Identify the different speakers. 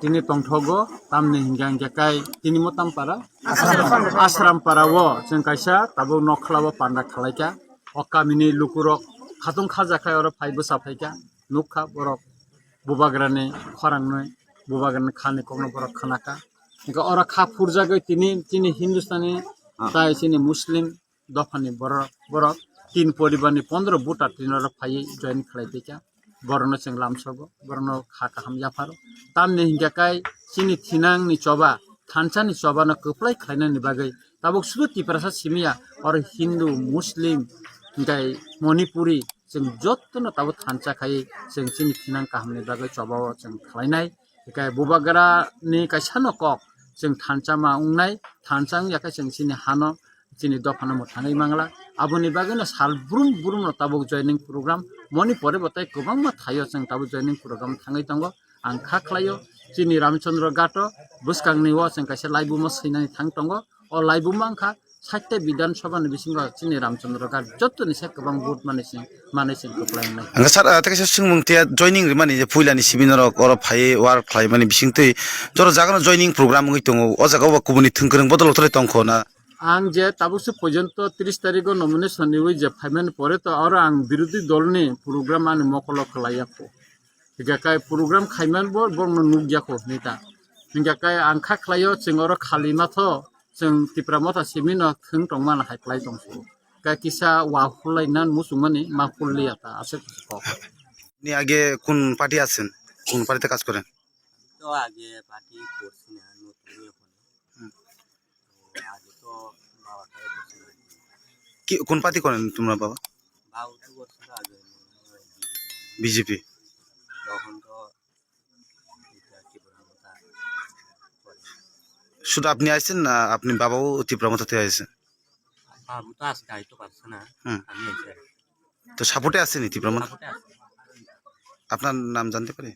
Speaker 1: tini tongthogo tamni hingkai tini motam para asram para wo jeng kaisa tabo nokhlabo panda khalaika okamini lukurok khatung khaja khai oro phaibo saphaika nukha borok bubagrani khorangnoi bubagrani khani kokno borok khanaka ga ora kha furjagai tini hindustani tai sini muslim dofani borok tin poribarni 15 buta tinoro phai join khlaipika borno cheng lamsogo borno kha kaham yaparo tamni hingkai sini thinang ni choba thanchani choba na kuplai khlainani bagai tabuk sudu tiprasa simia or hindu muslim ngai manipuri jeng jottono tabuk thancha khai jeng sini thinang kahamni bagai choba jeng khlainai kai bubagra ni kaisano kok jeng thancha ma ungnai thanchang yakai jeng sini hano sini dofana mo thangai mangla aboni bagano sal brum no tabuk joining program moni pore batai gobang ma thayo jeng tabuk joining program thangai tango ang kha khlaio sini ramchandra gato buskangni wo jeng kaisa laibuma sinani thang tango o laibuma angkha 60 বিধান সভা ni bisingo sini ramchandra gat jottoni se gobang vote manai koplainai
Speaker 2: anga sar takisa singmungtia joining mani je puilani seminar oro phai war phlai mani bisingtui joro jagano joining program ngi tongo o jaga ba kubuni thungkrung bodol thore tongkho na
Speaker 1: ang je tabukse পর্যন্ত 30 তারিখ nomination নিউই যে ফাইমেন পরে তো আর ang বিরোধী দলনি programme আনি মকল খলাইয়াকো হিগাকাই programme খাইমান বর্ণ নুগিয়াকো নিতা হিগাকাই ang খা খলাইও চিংর খালিমাথ जों तिप्रामथा सिमिनो थों टंमान हाइप्लाइ दंसो का किसा वाहुलाइनान मुसुमानि माफुलियाता আছে को
Speaker 2: ni আগে কোন পার্টি আছেন কোন পার্টিতে কাজ করেন
Speaker 3: তো আগে পার্টি করছি না নতুন এখন তো আগে তো বাবা করে করছিল
Speaker 2: কি কোন পার্টি করেন তোমরা বাবা
Speaker 3: বাবু তো করছিল আগে
Speaker 2: বিজেপি
Speaker 3: তখন তো এটা কি বলবো তা
Speaker 2: শুধু আপনি আইছেন না আপনি বাবাও ত্রিপুরামথা থেকে আইছেন
Speaker 3: বাবু তো আজকে আইতো পারছে না আমি এসে
Speaker 2: তো সাপোর্টে আছেন ত্রিপুরামথা
Speaker 3: সাপোর্টে আছে
Speaker 2: আপনার নাম জানতে পারি